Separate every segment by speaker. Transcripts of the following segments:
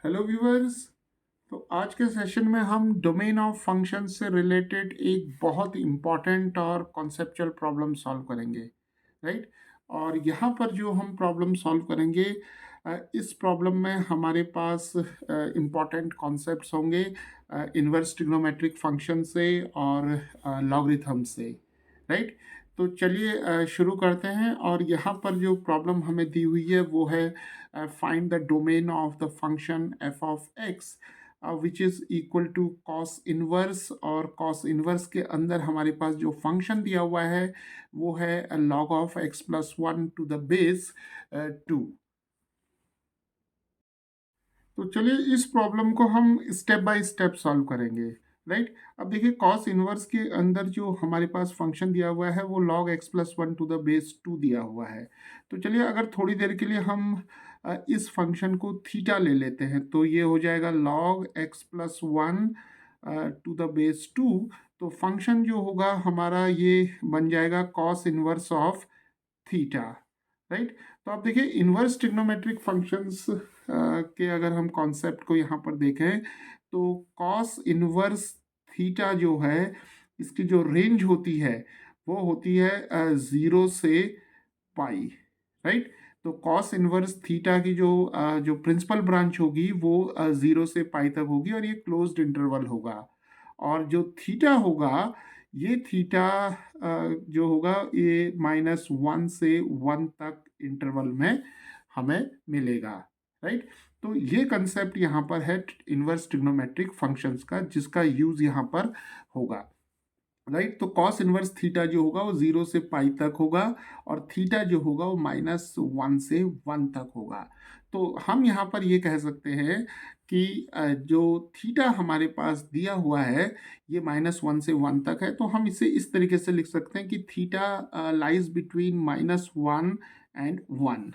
Speaker 1: Hello viewers. तो आज के सेशन में हम डोमेन ऑफ फंक्शन से रिलेटेड एक बहुत इम्पॉर्टेंट और कॉन्सेप्चुअल प्रॉब्लम सॉल्व करेंगे, राइट। और यहाँ पर जो हम प्रॉब्लम सॉल्व करेंगे, इस प्रॉब्लम में हमारे पास इम्पॉर्टेंट कॉन्सेप्ट्स होंगे इन्वर्स ट्रिग्नोमेट्रिक फंक्शन से और लॉगरिथम से, राइट। तो चलिए शुरू करते हैं। और यहाँ पर जो प्रॉब्लम हमें दी हुई है वो है find the domain of the function f of x which is equal to cos inverse, और cos इनवर्स के अंदर हमारे पास जो फंक्शन दिया हुआ है वो है log of x plus 1 to the base 2। तो चलिए इस प्रॉब्लम को हम स्टेप बाय स्टेप सॉल्व करेंगे, राइट। अब देखिए कॉस इनवर्स के अंदर जो हमारे पास फंक्शन दिया हुआ है वो log x plus 1 to the base 2 दिया हुआ है। तो चलिए अगर थोड़ी देर के लिए हम इस फंक्शन को थीटा ले लेते हैं तो ये हो जाएगा log x plus 1 to the base 2। तो फंक्शन जो होगा हमारा ये बन जाएगा cos inverse of theta, right. तो आप देखिए इन्वर्स ट्रिग्नोमेट्रिक फंक्शंस के अगर हम कॉन्सेप्ट को यहाँ पर देखें तो कॉस इनवर्स थीटा जो है इसकी जो रेंज होती है वो होती है 0 से पाई, राइट। तो कॉस इनवर्स थीटा की जो प्रिंसिपल ब्रांच होगी वो 0 से पाई तक होगी और ये क्लोज्ड इंटरवल होगा। और जो थीटा होगा ये थीटा जो होगा ये -1 से 1 तक इंटरवल में हमें मिलेगा, राइट। तो ये कंसेप्ट यहाँ पर है इनवर्स ट्रिग्नोमेट्रिक फंक्शंस का जिसका यूज यहाँ पर होगा, राइट। तो कॉस इनवर्स थीटा जो होगा वो 0 से पाई तक होगा और थीटा जो होगा वो -1 से 1 तक होगा। तो हम यहाँ पर ये कह सकते हैं कि जो थीटा हमारे पास दिया हुआ है ये -1 से 1 तक है। तो हम इसे इस तरीके से लिख सकते हैं कि theta lies between -1 and 1,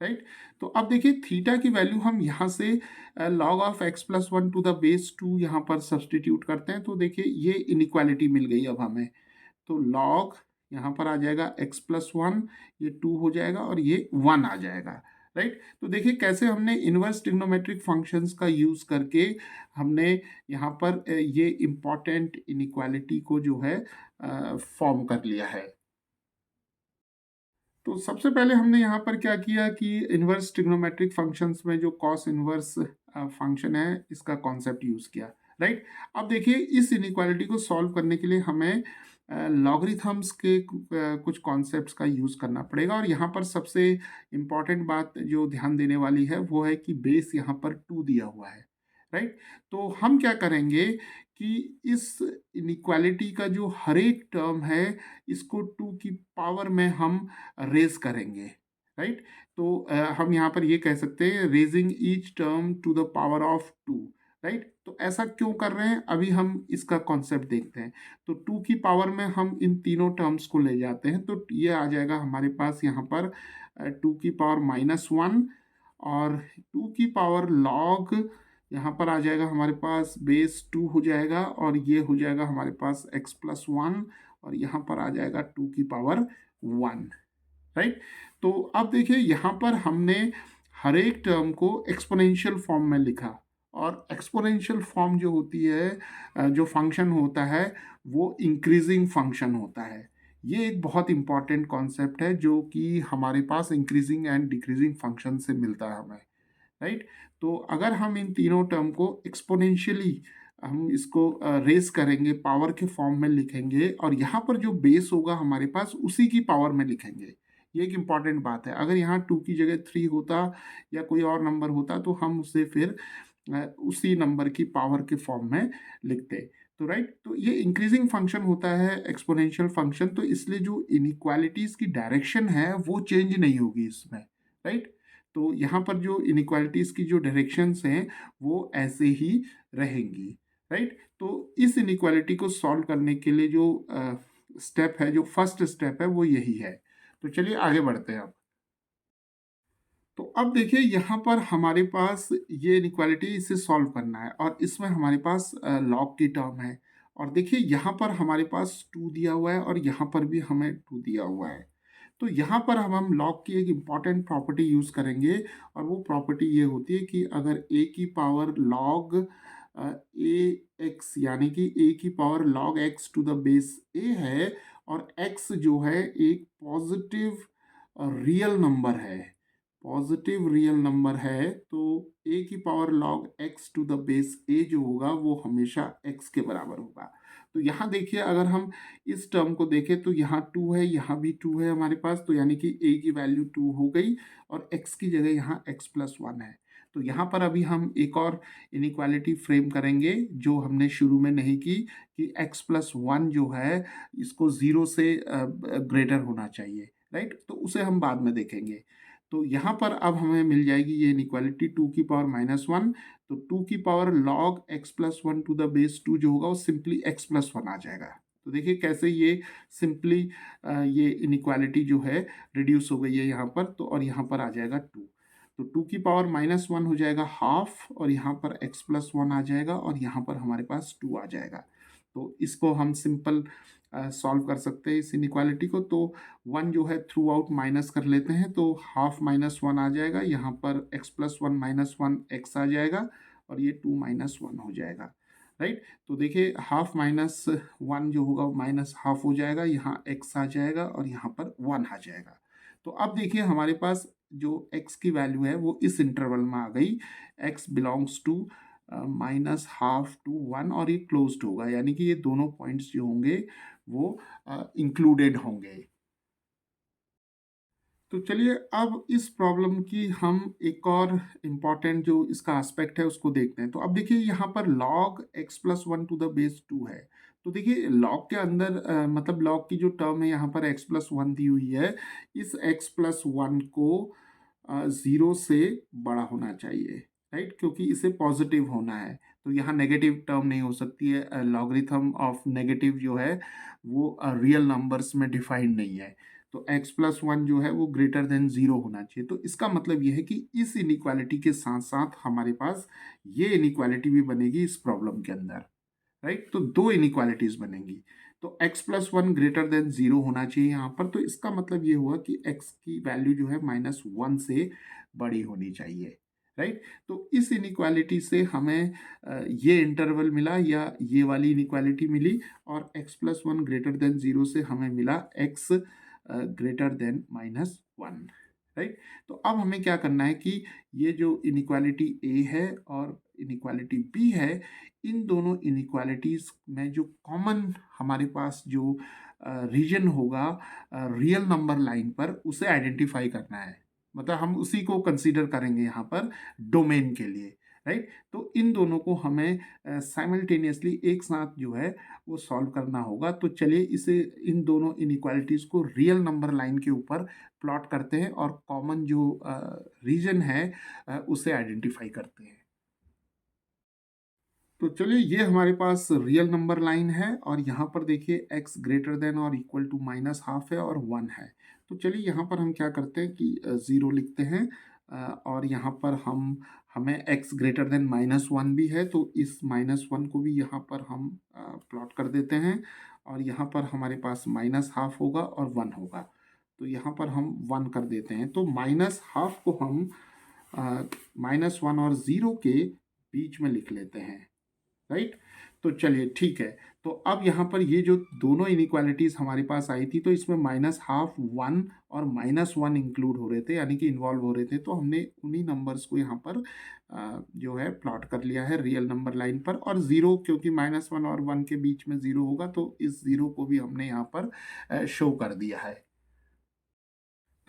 Speaker 1: right. तो अब देखिए थीटा की वैल्यू हम यहाँ से log of x plus 1 to the base 2 यहाँ पर सब्सटीट्यूट करते हैं तो देखिए ये इनइक्वालिटी मिल गई अब हमें। तो log यहाँ पर आ जाएगा x प्लस 1, ये 2 हो जाएगा और ये 1 आ जाएगा, राइट। तो देखिए कैसे हमने इनवर्स ट्रिग्नोमेट्रिक फंक्शंस का यूज करके हमने यहाँ पर ये इम्पॉर्टेंट इनइक्वालिटी को जो है फॉर्म कर लिया है। तो सबसे पहले हमने यहाँ पर क्या किया कि इन्वर्स ट्रिग्नोमेट्रिक फंक्शंस में जो कॉस इन्वर्स फंक्शन है इसका कॉन्सेप्ट यूज़ किया, राइट। अब देखिए इस इनइक्वालिटी को सॉल्व करने के लिए हमें लॉगरिथम्स के कुछ कॉन्सेप्ट्स का यूज़ करना पड़ेगा। और यहाँ पर सबसे इम्पॉर्टेंट बात जो ध्यान देने वाली है वो है कि बेस यहाँ पर 2 दिया हुआ है, राइट। तो हम क्या करेंगे कि इस इनइक्वालिटी का जो हर एक टर्म है इसको 2 की पावर में हम रेज करेंगे, राइट। तो हम यहाँ पर ये कह सकते हैं raising each term to the power of 2, right. तो ऐसा क्यों कर रहे हैं अभी हम इसका कॉन्सेप्ट देखते हैं। तो 2 की पावर में हम इन तीनों टर्म्स को ले जाते हैं तो ये आ जाएगा हमारे पास यहाँ पर 2 की पावर -1 और 2 की पावर लॉग यहाँ पर आ जाएगा हमारे पास बेस 2 हो जाएगा और ये हो जाएगा हमारे पास x प्लस 1 और यहाँ पर आ जाएगा 2 की पावर 1, राइट। तो अब देखिए यहाँ पर हमने हर एक टर्म को एक्सपोनेंशियल फॉर्म में लिखा। और एक्सपोनेंशियल फॉर्म जो होती है जो फंक्शन होता है वो इंक्रीजिंग फंक्शन होता है। ये एक बहुत इंपॉर्टेंट कॉन्सेप्ट है जो कि हमारे पास इंक्रीजिंग एंड डिक्रीजिंग फंक्शन से मिलता है हमें, राइट। तो अगर हम इन तीनों टर्म को एक्सपोनेंशियली हम इसको रेस करेंगे पावर के फॉर्म में लिखेंगे और यहाँ पर जो बेस होगा हमारे पास उसी की पावर में लिखेंगे। ये एक इम्पॉर्टेंट बात है। अगर यहाँ 2 की जगह 3 होता या कोई और नंबर होता तो हम उसे फिर उसी नंबर की पावर के फॉर्म में लिखते। तो राइट, तो ये इंक्रीजिंग फंक्शन होता है एक्सपोनेंशियल फंक्शन, तो इसलिए जो इनइक्वालिटीज की डायरेक्शन है वो चेंज नहीं होगी इसमें, राइट। तो यहाँ पर जो इनइक्वालिटीज की जो डायरेक्शंस हैं वो ऐसे ही रहेंगी, राइट। तो इस इनइक्वालिटी को सॉल्व करने के लिए जो स्टेप है, जो फर्स्ट स्टेप है वो यही है। तो चलिए आगे बढ़ते हैं अब। तो अब देखिए यहाँ पर हमारे पास ये इनइक्वालिटी इसे सॉल्व करना है और इसमें हमारे पास लॉग की टर्म है। और देखिए यहाँ पर हमारे पास 2 दिया हुआ है और यहाँ पर भी हमें 2 दिया हुआ है। तो यहाँ पर हम लॉग की एक इम्पॉर्टेंट प्रॉपर्टी यूज़ करेंगे, और वो प्रॉपर्टी ये होती है कि अगर ए की पावर लॉग ए एक्स, यानी कि ए की power log X to the base A है, और एक्स जो है एक पॉजिटिव रियल नंबर है, पॉजिटिव रियल नंबर है, तो ए की power log X to the base A जो होगा वो हमेशा एक्स के बराबर होगा। तो यहाँ देखिए, अगर हम इस टर्म को देखें तो यहाँ 2 है, यहाँ भी 2 है हमारे पास, तो यानी कि a की वैल्यू 2 हो गई, और x की जगह यहाँ x प्लस 1 है। तो यहाँ पर अभी हम एक और इनिक्वालिटी फ्रेम करेंगे जो हमने शुरू में नहीं की, कि x प्लस 1 जो है इसको 0 से ग्रेटर होना चाहिए, राइट। तो उसे हम बाद में देखेंगे। तो यहाँ पर अब हमें मिल जाएगी ये इनिक्वालिटी 2 की पावर -1, तो 2 की power log x plus 1 to the base 2 जो होगा वो सिंपली x प्लस 1 आ जाएगा। तो देखिए कैसे ये सिंपली ये इनिक्वालिटी जो है रिड्यूस हो गई है यहाँ पर, तो और यहाँ पर आ जाएगा 2। तो 2 की पावर -1 हो जाएगा हाफ, और यहाँ पर x प्लस 1 आ जाएगा, और यहाँ पर हमारे पास 2 आ जाएगा। तो इसको हम सिंपल सॉल्व कर सकते हैं इस इनिक्वालिटी को। तो 1 जो है थ्रू आउट माइनस कर लेते हैं, तो हाफ -1 आ जाएगा, यहाँ पर x प्लस 1 -1 x आ जाएगा, और ये 2 -1 हो जाएगा, राइट। तो देखिए हाफ -1 जो होगा वो माइनस हाफ हो जाएगा, यहाँ x आ जाएगा, और यहाँ पर 1 आ जाएगा। तो अब देखिए हमारे पास जो x की वैल्यू है वो इस इंटरवल में आ गई, x बिलोंग्स टू -1/2 और ये क्लोज्ड होगा, यानी कि ये दोनों पॉइंट्स जो होंगे वो इंक्लूडेड होंगे। तो चलिए अब इस प्रॉब्लम की हम एक और इम्पॉर्टेंट जो इसका एस्पेक्ट है उसको देखते हैं। तो अब देखिए यहाँ पर log x plus 1 to the base 2 है। तो देखिए लॉग के अंदर मतलब लॉग की जो टर्म है यहाँ पर x प्लस 1 दी हुई है, इस x प्लस 1 को 0 से बड़ा होना चाहिए, राइट, क्योंकि इसे पॉजिटिव होना है। तो यहाँ नेगेटिव टर्म नहीं हो सकती है, लॉगरिथम ऑफ नेगेटिव जो है वो रियल नंबर्स में डिफाइंड नहीं है। तो x प्लस 1 जो है वो ग्रेटर देन 0 होना चाहिए। तो इसका मतलब ये है कि इस इनिक्वालिटी के साथ साथ हमारे पास ये इनिक्वालिटी भी बनेगी इस प्रॉब्लम के अंदर, राइट। तो दो इनिक्वालिटीज बनेंगी। तो x प्लस 1 ग्रेटर देन 0 होना चाहिए यहाँ पर। तो इसका मतलब ये हुआ कि x की वैल्यू जो है -1 से बड़ी होनी चाहिए, राइट। तो इस इनिक्वालिटी से हमें ये इंटरवल मिला या ये वाली इनिक्वालिटी मिली, और x प्लस 1 ग्रेटर देन 0 से हमें मिला x ग्रेटर देन -1, राइट। तो अब हमें क्या करना है कि ये जो इनिक्वालिटी a है और इनिक्वालिटी b है, इन दोनों इनिक्वालिटीज में जो कॉमन हमारे पास जो रीजन होगा रियल नंबर लाइन पर, उसे आइडेंटिफाई करना है। मतलब हम उसी को कंसीडर करेंगे यहाँ पर डोमेन के लिए, राइट। तो इन दोनों को हमें साइमल्टेनियसली एक साथ जो है वो सॉल्व करना होगा। तो चलिए इसे, इन दोनों इनिक्वालिटीज को रियल नंबर लाइन के ऊपर प्लॉट करते हैं, और कॉमन जो रीजन है उसे आइडेंटिफाई करते हैं। तो चलिए ये हमारे पास रियल नंबर लाइन है, और यहाँ पर देखिए x ग्रेटर देन और इक्वल टू -1/2 है और 1 है। तो चलिए यहाँ पर हम क्या करते हैं कि 0 लिखते हैं, और यहाँ पर हमें x ग्रेटर देन -1 भी है, तो इस -1 को भी यहाँ पर हम प्लॉट कर देते हैं, और यहाँ पर हमारे पास -1/2 होगा और 1 होगा। तो यहाँ पर हम 1 कर देते हैं। तो -1/2 को हम -1 और 0 के बीच में लिख लेते हैं, राइट। तो चलिए ठीक है। तो अब यहाँ पर ये जो दोनों इनिक्वालिटीज हमारे पास आई थी, तो इसमें -1/2 1 और -1 इंक्लूड हो रहे थे, यानी कि इन्वॉल्व हो रहे थे। तो हमने उन्हीं नंबर्स को यहाँ पर जो है प्लॉट कर लिया है रियल नंबर लाइन पर, और 0 क्योंकि -1 और 1 के बीच में 0 होगा, तो इस 0 को भी हमने यहाँ पर शो कर दिया है।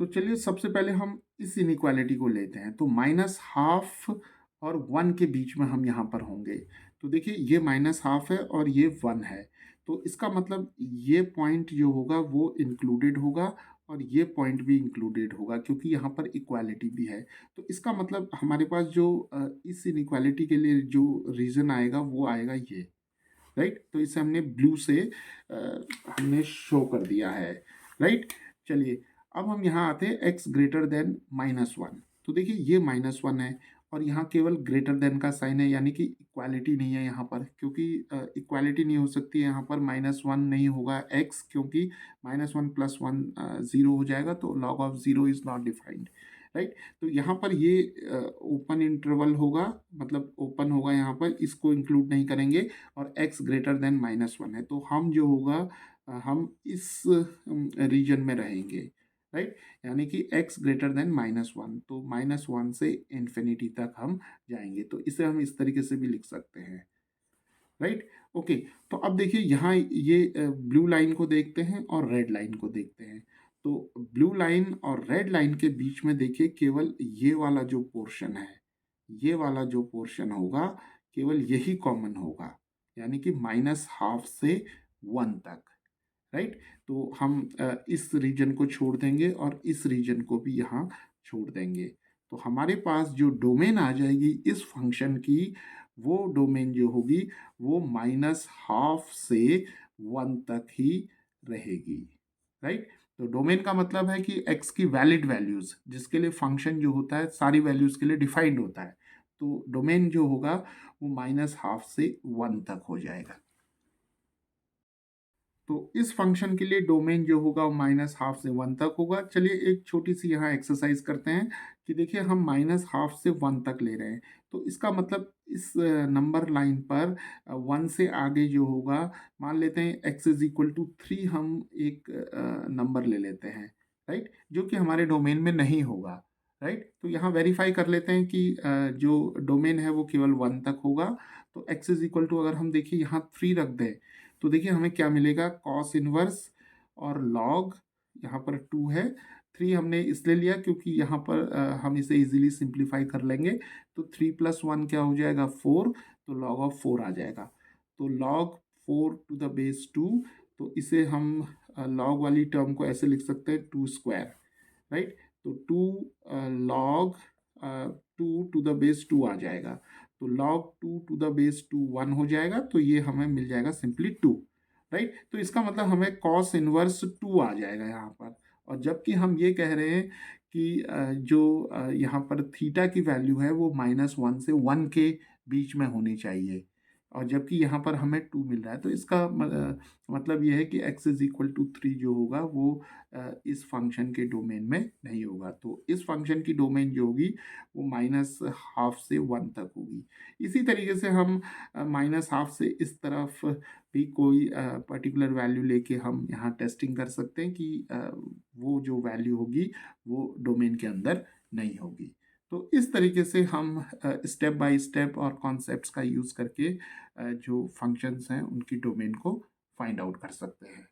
Speaker 1: तो चलिए सबसे पहले हम इस इनिक्वालिटी को लेते हैं। तो -1/2 और 1 के बीच में हम यहाँ पर होंगे। तो देखिए ये -1/2 है और ये 1 है। तो इसका मतलब ये पॉइंट जो होगा वो इंक्लूडेड होगा, और ये पॉइंट भी इंक्लूडेड होगा, क्योंकि यहाँ पर इक्वालिटी भी है। तो इसका मतलब हमारे पास जो इस इनिक्वालिटी के लिए जो रीज़न आएगा वो आएगा ये, राइट। तो इसे हमने ब्लू से हमने शो कर दिया है, राइट। चलिए अब हम यहाँ आते हैं x ग्रेटर देन -1। तो देखिए ये -1 है, और यहाँ केवल ग्रेटर देन का साइन है, यानी कि इक्वालिटी नहीं है यहाँ पर, क्योंकि इक्वालिटी नहीं हो सकती है यहाँ पर। -1 नहीं होगा x, क्योंकि -1 + 1 0 हो जाएगा, तो log of 0 is not defined, right. तो यहाँ पर ये ओपन इंटरवल होगा, मतलब ओपन होगा यहाँ पर, इसको इंक्लूड नहीं करेंगे, और x ग्रेटर देन -1 है, तो हम जो होगा हम इस रीजन में रहेंगे, राइट। यानी कि x ग्रेटर देन -1, तो -1 से इन्फिनिटी तक हम जाएंगे, तो इसे हम इस तरीके से भी लिख सकते हैं, राइट। ओके, तो अब देखिए यहाँ ये ब्लू लाइन को देखते हैं और रेड लाइन को देखते हैं। तो ब्लू लाइन और रेड लाइन के बीच में देखिए केवल ये वाला जो पोर्शन है, ये वाला जो पोर्शन होगा, केवल यही कॉमन होगा, यानी कि -12 से 1 तक, राइट। तो हम इस रीजन को छोड़ देंगे और इस रीजन को भी यहाँ छोड़ देंगे, तो हमारे पास जो डोमेन आ जाएगी इस फंक्शन की, वो डोमेन जो होगी वो -12 से 1 तक ही रहेगी, राइट। तो डोमेन का मतलब है कि x की वैलिड वैल्यूज, जिसके लिए फंक्शन जो होता है सारी वैल्यूज के लिए डिफाइंड होता है, तो डोमेन जो होगा वो -12 से 1 तक हो जाएगा। तो इस फंक्शन के लिए डोमेन जो होगा वो -12 से 1 तक होगा। चलिए एक छोटी सी यहाँ एक्सरसाइज करते हैं कि देखिए हम -12 से 1 तक ले रहे हैं, तो इसका मतलब इस नंबर लाइन पर 1 से आगे जो होगा, मान लेते हैं x = 3, हम एक नंबर ले लेते हैं, राइट, जो कि हमारे डोमेन में नहीं होगा, राइट। तो यहाँ वेरीफाई कर लेते हैं कि जो डोमेन है वो केवल 1 तक होगा। तो x = अगर हम देखिए यहाँ 3 रख दें, तो देखिए हमें क्या मिलेगा, कॉस इनवर्स और लॉग, यहाँ पर 2 है, 3 हमने इसलिए लिया क्योंकि यहाँ पर हम इसे इजीली सिंप्लीफाई कर लेंगे, तो 3 + 1 क्या हो जाएगा, 4, तो लॉग ऑफ 4 आ जाएगा, तो लॉग 4⁻², तो इसे हम लॉग वाली टर्म को ऐसे लिख सकते हैं 2², राइट। तो 2 log 2⁻² आ जाएगा, तो log 2⁻² 1 हो जाएगा, तो ये हमें मिल जाएगा सिंपली 2, राइट। तो इसका मतलब हमें कॉस इनवर्स 2 आ जाएगा यहाँ पर। और जबकि हम ये कह रहे हैं कि जो यहाँ पर थीटा की वैल्यू है वो -1 से 1 के बीच में होनी चाहिए, और जबकि यहाँ पर हमें 2 मिल रहा है, तो इसका मतलब ये है कि x = 3 जो होगा वो इस फंक्शन के डोमेन में नहीं होगा। तो इस फंक्शन की डोमेन जो होगी वो -12 से 1 तक होगी। इसी तरीके से हम -12 से इस तरफ भी कोई पर्टिकुलर वैल्यू लेके हम यहाँ टेस्टिंग कर सकते हैं कि वो जो वैल्यू होगी वो डोमेन के अंदर नहीं होगी। तो इस तरीके से हम स्टेप बाय स्टेप और कॉन्सेप्ट्स का यूज़ करके जो फंक्शंस हैं उनकी डोमेन को फाइंड आउट कर सकते हैं।